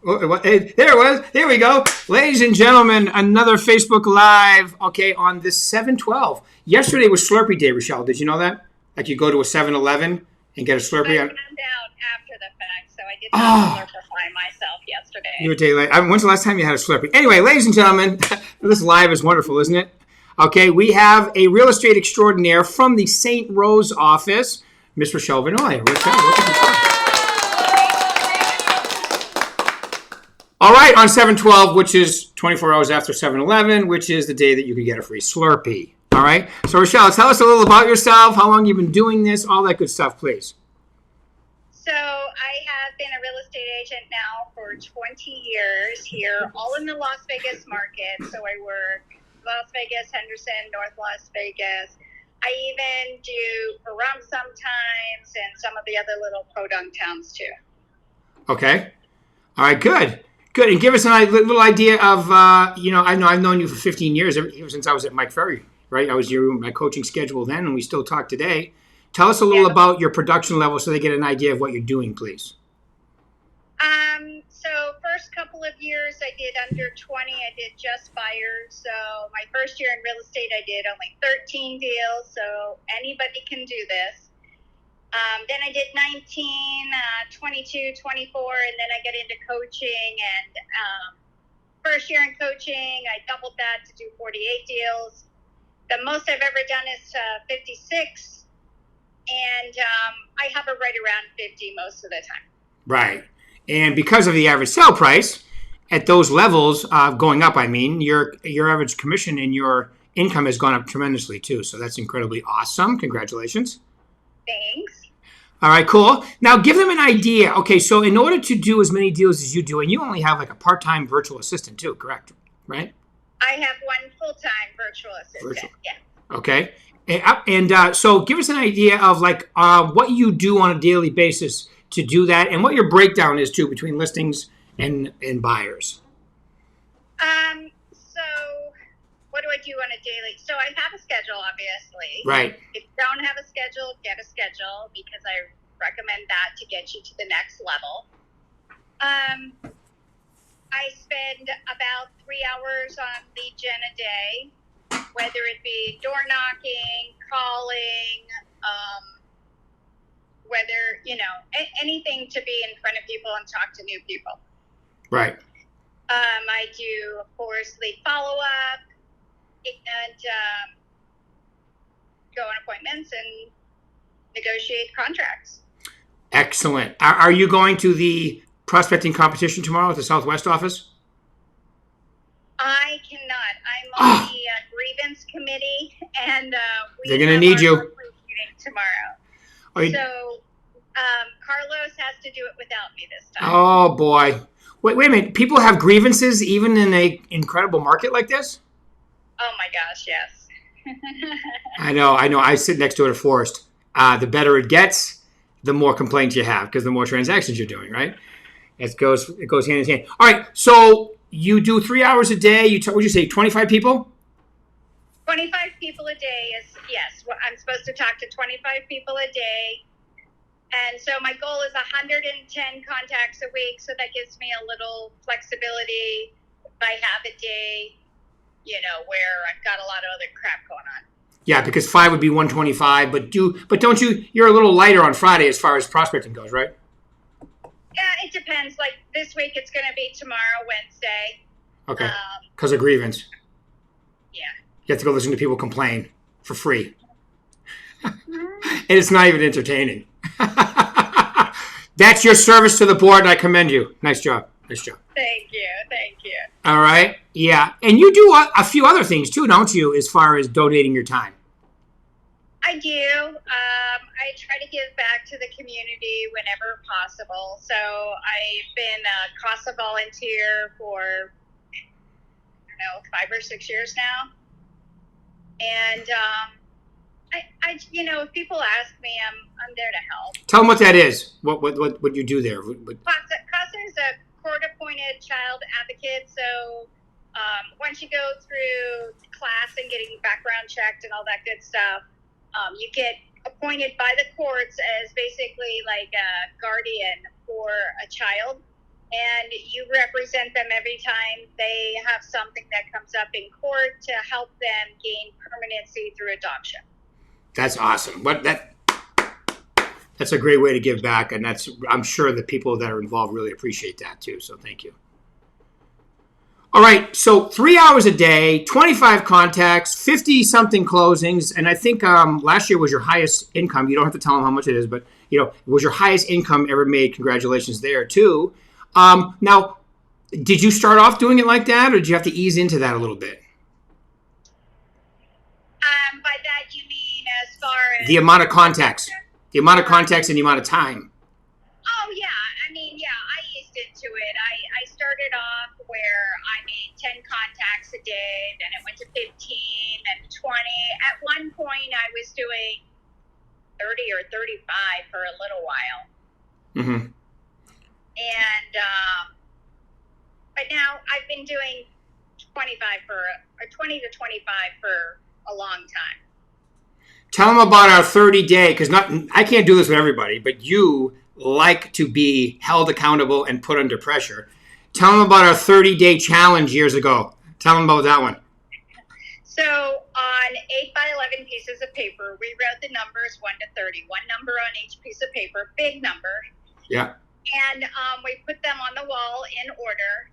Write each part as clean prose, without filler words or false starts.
There it was. Here we go. Ladies and gentlemen, another Facebook Live, okay, on this 7/12. Yesterday was Slurpee Day, Rochelle. Did you know that? Like you go to a 7-Eleven and get a Slurpee. I found out after the fact, so I did not Slurpify myself yesterday. You were day late. When's the last time you had a Slurpee? Anyway, ladies and gentlemen, this live is wonderful, isn't it? Okay, we have a real estate extraordinaire from the St. Rose office, Miss Rochelle Vannoy. Rochelle, welcome to the show. All right, on 7/12, which is 24 hours after 7/11, which is the day that you can get a free Slurpee. All right, so Rochelle, tell us a little about yourself, how long you've been doing this, all that good stuff, please. So I have been a real estate agent now for 20 years here, all in the Las Vegas market. So I work Las Vegas, Henderson, North Las Vegas. I even do Pahrump sometimes and some of the other little podunk towns too. Okay. All right, good. Good. And give us a little idea of, I've known you for 15 years, ever since I was at Mike Ferry, right? I was my coaching schedule then, and we still talk today. Tell us a little about your production level so they get an idea of what you're doing, please. So first couple of years I did under 20. I did just buyers. So my first year in real estate I did only 13 deals. So anybody can do this. Then I did 19, 22, 24, and then I got into coaching. And first year in coaching, I doubled that to do 48 deals. The most I've ever done is 56. And I hover right around 50 most of the time. Right. And because of the average sale price, at those levels going up, your average commission and your income has gone up tremendously too. So that's incredibly awesome. Congratulations. Thanks. All right, cool. Now give them an idea. Okay, so in order to do as many deals as you do, and you only have like a part-time virtual assistant too, correct? Right? I have one full-time virtual assistant. Yeah. Okay. And so give us an idea of what you do on a daily basis to do that, and what your breakdown is too between listings and buyers. So what do I do on a daily? So I have a schedule, obviously. Right. If you don't have a schedule, get a schedule, because I recommend that to get you to the next level. I spend about 3 hours on lead gen a day, whether it be door knocking, calling, whether, anything to be in front of people and talk to new people. Right. I do, of course, lead follow-up and go on appointments and negotiate contracts. Excellent. Are you going to the prospecting competition tomorrow at the Southwest office? I cannot. I'm on the grievance committee, and they're going to need you meeting tomorrow. So Carlos has to do it without me this time. Oh boy! Wait a minute. People have grievances even in an incredible market like this? Oh my gosh, yes. I know. I sit next to it at Forest. The better it gets, the more complaints you have, because the more transactions you're doing, right? It goes hand in hand. All right. So you do 3 hours a day. What'd you say? 25 people? 25 people a day is, yes. I'm supposed to talk to 25 people a day. And so my goal is 110 contacts a week. So that gives me a little flexibility if I have a day, where I've got a lot of other crap going on. Yeah, because 5 would be 125. But don't you're a little lighter on Friday as far as prospecting goes, right? Yeah, it depends. Like this week, it's going to be tomorrow, Wednesday. Okay. Because of grievance. Yeah. You have to go listen to people complain for free. And it's not even entertaining. That's your service to the board, and I commend you. Nice job. Thank you. All right. Yeah. And you do a few other things too, don't you, as far as donating your time? I do. I try to give back to the community whenever possible. So I've been a CASA volunteer for, 5 or 6 years now. And if people ask me, I'm there to help. Tell them what that is. What you do there. CASA is a court-appointed child advocate. So once you go through class and getting background checked and all that good stuff, you get appointed by the courts as basically like a guardian for a child. and you represent them every time they have something that comes up in court to help them gain permanency through adoption. That's awesome. That's a great way to give back, and I'm sure the people that are involved really appreciate that too. So thank you. All right, so 3 hours a day, 25 contacts, 50-something closings, and I think last year was your highest income. You don't have to tell them how much it is, but it was your highest income ever made. Congratulations there too. Now, did you start off doing it like that, or did you have to ease into that a little bit? By that you mean as far as the amount of contacts, and the amount of time. Oh yeah, I eased into it. I started off where I made 10 contacts a day, then it went to 15, then 20. At one point, I was doing 30 or 35 for a little while. Mm-hmm. And but now I've been doing 20 to 25 for a long time. Tell them about our 30-day, because I can't do this with everybody, but you like to be held accountable and put under pressure. Tell them about our 30-day challenge years ago. Tell them about that one. So on 8x11 pieces of paper, we wrote the numbers 1 to 30, one number on each piece of paper, big number. Yeah. And we put them on the wall in order.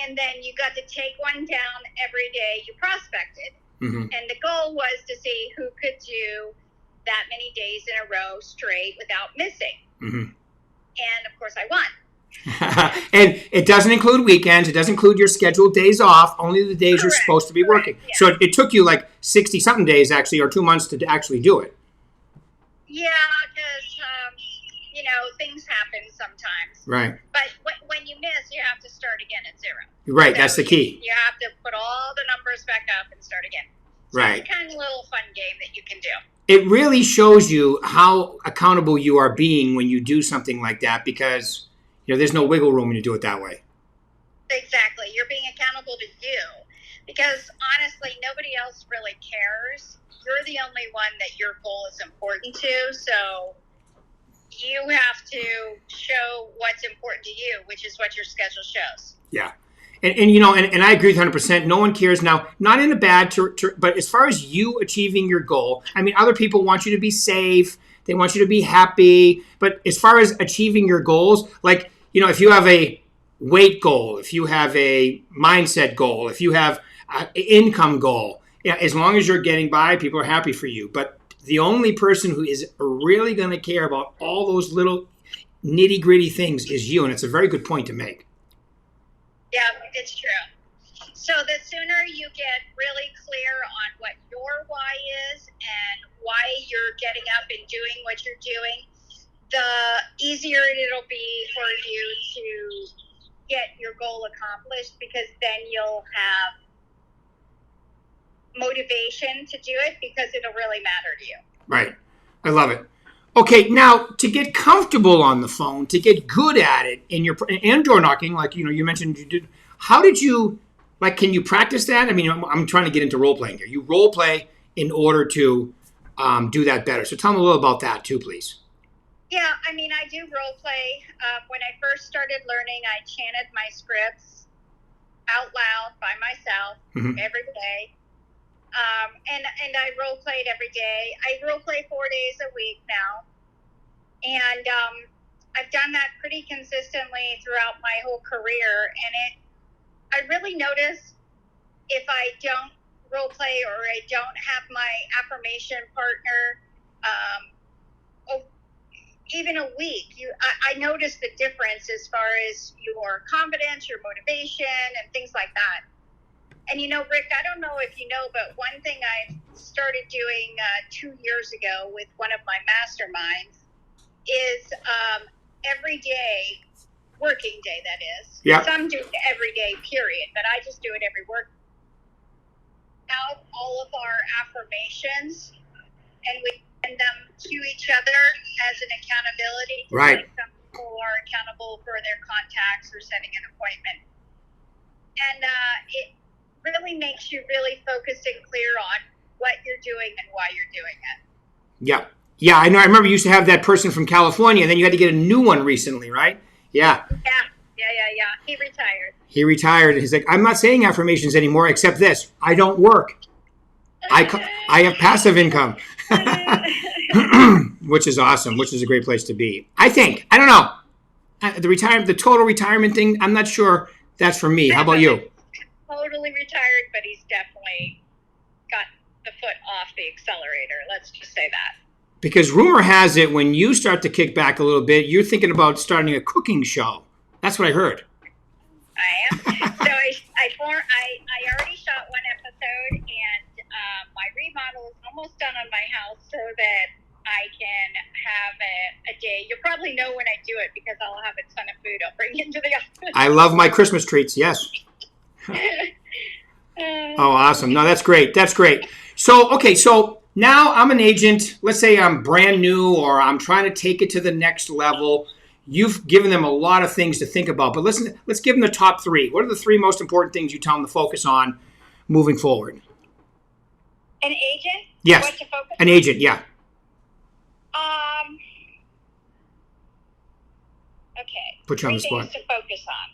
And then you got to take one down every day you prospected. Mm-hmm. And the goal was to see who could do that many days in a row straight without missing. Mm-hmm. And of course I won. And it doesn't include weekends. It doesn't include your scheduled days off, only the days you're supposed to be working. Yeah. So it took you like 60-something days actually, or 2 months to actually do it. Yeah, because, things happen sometimes. Right. But when you miss, you have to start again at zero. Right, So that's the key. You have to put all the numbers back up and start again. So Right. It's kind of a little fun game that you can do. It really shows you how accountable you are being when you do something like that, because there's no wiggle room when you do it that way. Exactly. You're being accountable to you, because honestly, nobody else really cares. You're the only one that your goal is important to. So you have to show what's important to you, which is what your schedule shows. Yeah. And I agree with 100%. No one cares now, not in a bad, but as far as you achieving your goal, other people want you to be safe. They want you to be happy. But as far as achieving your goals, like, if you have a weight goal, if you have a mindset goal, if you have an income goal, as long as you're getting by, people are happy for you. But the only person who is really going to care about all those little nitty gritty things is you. And it's a very good point to make. Yeah, it's true. So the sooner you get really clear on what your why is and why you're getting up and doing what you're doing, the easier it'll be for you to get your goal accomplished, because then you'll have motivation to do it, because it'll really matter to you. Right. I love it. Okay, now to get comfortable on the phone, to get good at it and door knocking, like you mentioned you did. How did you can you practice that? I'm trying to get into role playing here. You role play in order to do that better. So tell me a little about that too, please. Yeah, I do role play. When I first started learning, I chanted my scripts out loud by myself every day. And I role played every day. I role play 4 days a week now. And I've done that pretty consistently throughout my whole career. And I really notice if I don't role play or I don't have my affirmation partner, even a week, I notice the difference as far as your confidence, your motivation, and things like that. And Rick, I don't know if you know, but one thing I started doing 2 years ago with one of my masterminds is every day, working day that is. Yeah. Some do it every day, period, but I just do it every work. Out all of our affirmations, and we send them to each other as an accountability. Right. Like some people are accountable for their contacts or setting an appointment. And it really makes you really focused and clear on what you're doing and why you're doing it. Yeah. I know. I remember you used to have that person from California, and then you had to get a new one recently, right? Yeah. Yeah. Yeah. He retired. He retired. He's like, I'm not saying affirmations anymore, except this: I don't work. I have passive income, which is awesome. Which is a great place to be. I think. I don't know. The total retirement thing. I'm not sure that's for me. How about you? Totally retired, but he's definitely got the foot off the accelerator. Let's just say that. Because rumor has it, when you start to kick back a little bit, you're thinking about starting a cooking show. That's what I heard. I am. So I already shot one episode, and my remodel is almost done on my house so that I can have a day. You'll probably know when I do it because I'll have a ton of food I'll bring into the office. I love my Christmas treats, yes. Oh, awesome. No, that's great. That's great. So, okay, so now I'm an agent. Let's say I'm brand new or I'm trying to take it to the next level. You've given them a lot of things to think about, but listen, let's give them the top three. What are the three most important things you tell them to focus on moving forward? An agent? Yes. What to focus An on? agent, yeah. Okay. Put you on the Three spot. things to focus on.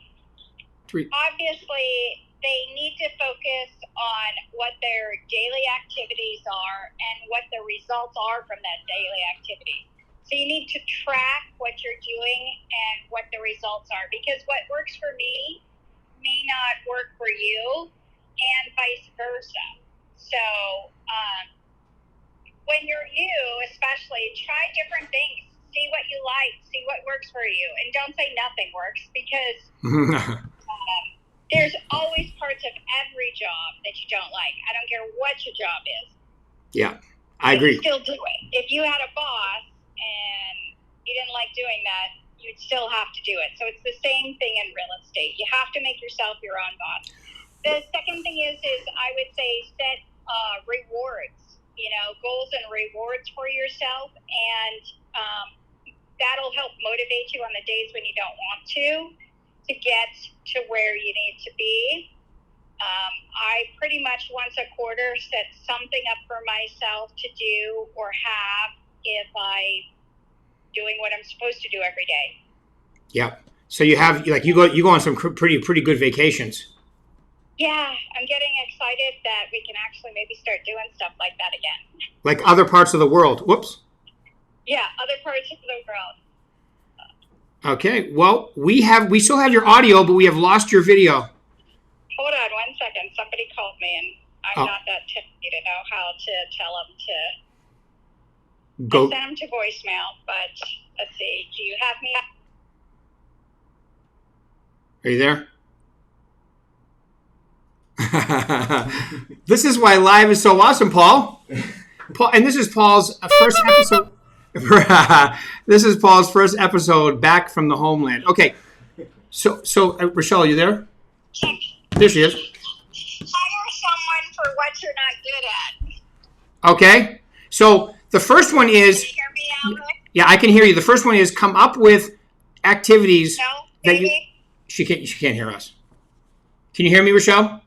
Three. Obviously, they need to focus on what their daily activities are and what the results are from that daily activity. So you need to track what you're doing and what the results are, because what works for me may not work for you, and vice versa. So when you're new, especially, try different things. See what you like. See what works for you. And don't say nothing works, because there's always parts of every job that you don't like. I don't care what your job is. Yeah, I agree. You still do it. If you had a boss and you didn't like doing that, you'd still have to do it. So it's the same thing in real estate. You have to make yourself your own boss. The second thing is I would say set rewards, goals and rewards for yourself, and that'll help motivate you on the days when you don't want to get to where you need to be. I pretty much once a quarter set something up for myself to do or have if I'm doing what I'm supposed to do every day. Yeah. So you have you go on some pretty good vacations. Yeah, I'm getting excited that we can actually maybe start doing stuff like that again. Like other parts of the world. Whoops. Yeah, other parts of the world. Okay. Well, we still have your audio, but we have lost your video. Hold on 1 second. Somebody called me, and I'm not that tipsy to know how to tell them to go. I sent them to voicemail, but let's see. Do you have me? Are you there? This is why live is so awesome, Paul. And this is Paul's first episode. This is Paul's first episode back from the homeland. Okay, so Rochelle, are you there? There she is. Hire someone for what you're not good at. Okay, so the first one is. Can you hear me, Alex? Yeah, I can hear you. The first one is come up with activities No, that you. maybe? She can't hear us. Can you hear me, Rochelle?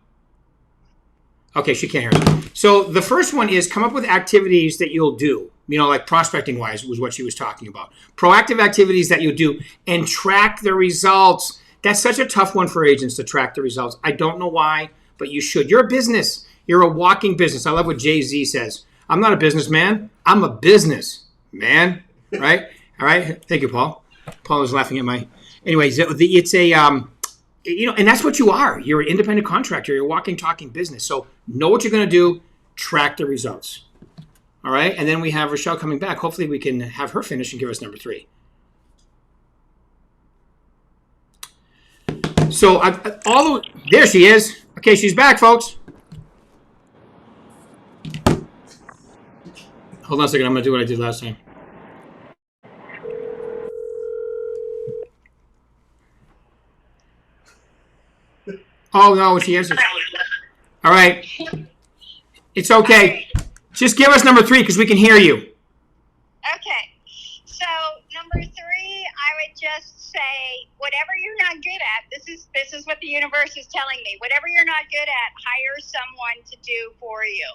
Okay, she can't hear us. So the first one is come up with activities that you'll do. Like prospecting wise was what she was talking about. Proactive activities that you'll do and track the results. That's such a tough one for agents to track the results. I don't know why, but you should. You're a business. You're a walking business. I love what Jay-Z says. I'm not a businessman. I'm a business man. Right? All right. Thank you, Paul. Paul is laughing at my. Anyways, it's a and that's what you are. You're an independent contractor. You're a walking, talking business. So know what you're going to do. Track the results. All right. And then we have Rochelle coming back. Hopefully we can have her finish and give us number 3. So there she is. Okay, she's back, folks. Hold on a second. I'm going to do what I did last time. Oh, no, she answered. All right. It's okay. Just give us number 3 because we can hear you. Okay. So number 3, I would just say whatever you're not good at. This is what the universe is telling me. Whatever you're not good at, hire someone to do for you.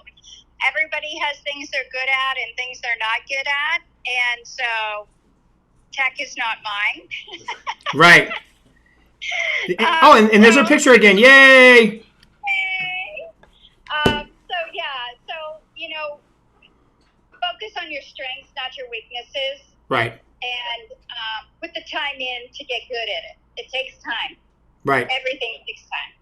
Everybody has things they're good at and things they're not good at, and so tech is not mine. Right. And there's a picture again. Yay! So yeah, so focus on your strengths, not your weaknesses. Right. And put the time in to get good at it. It takes time. Right. Everything takes time.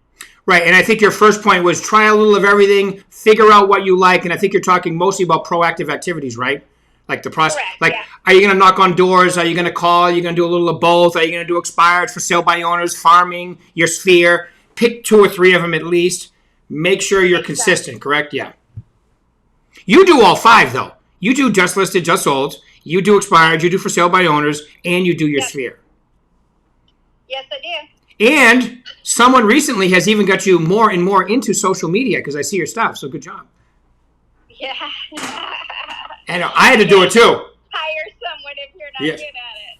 Right, and I think your first point was try a little of everything, figure out what you like, and I think you're talking mostly about proactive activities, right? Like the process. Correct, Like, yeah. Are you going to knock on doors? Are you going to call? Are you going to do a little of both? Are you going to do expired, for sale by owners, farming, your sphere? Pick 2 or 3 of them at least. Make sure you're consistent, correct? Yeah. You do all 5, though. You do just listed, just sold. You do expired. You do for sale by owners, and you do your sphere. Yes, I do. And someone recently has even got you more and more into social media because I see your stuff. So good job. Yeah. And I had to do it too. Hire someone if you're not good at it.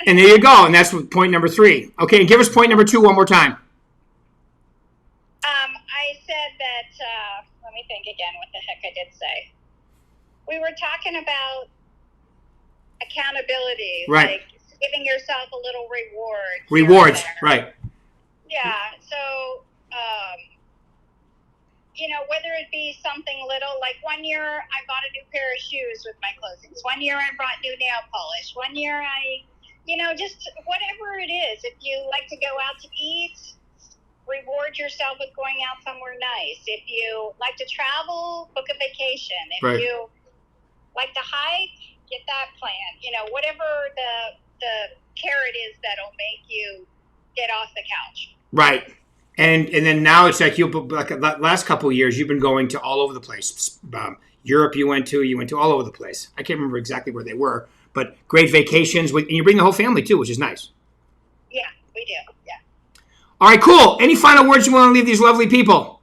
And there you go. And that's point number 3. Okay, and give us point number 2 one more time. I said that, let me think again what the heck I did say. We were talking about accountability. Right. Like giving yourself a little reward. Rewards, right. Yeah, so, whether it be something little, like one year I bought a new pair of shoes with my closings. One year I bought new nail polish. One year just whatever it is. If you like to go out to eat, reward yourself with going out somewhere nice. If you like to travel, book a vacation. If you like to hike, get that plan. Whatever the carrot is that'll make you get off the couch. Right. And then now it's like the last couple of years you've been going to all over the place. Europe you went to all over the place. I can't remember exactly where they were, but great vacations. And you bring the whole family too, which is nice. Yeah, we do. Yeah. All right, cool. Any final words you want to leave these lovely people?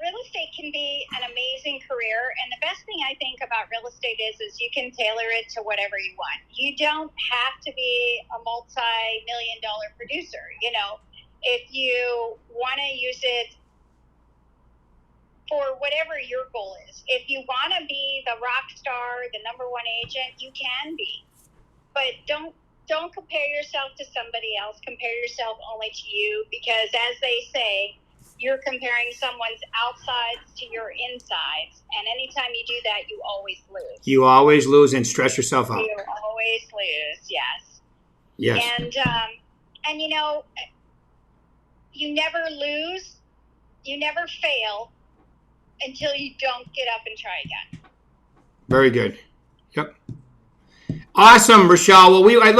Real estate can be an amazing career, and the best thing I think about real estate is you can tailor it to whatever you want. You don't have to be a multi-million-dollar producer. If you want to use it for whatever your goal is. If you want to be the rock star, the number 1 agent, you can be, but don't compare yourself to somebody else. Compare yourself only to you, because as they say, you're comparing someone's outsides to your insides. And anytime you do that, you always lose. You always lose and stress yourself out. You always lose, yes. Yes. And you never lose, you never fail until you don't get up and try again. Very good. Yep. Awesome, Rochelle. Well, I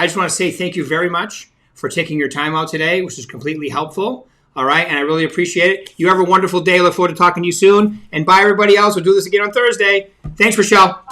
just want to say thank you very much for taking your time out today, which is completely helpful. All right, and I really appreciate it. You have a wonderful day. Look forward to talking to you soon. And bye, everybody else. We'll do this again on Thursday. Thanks, Rochelle.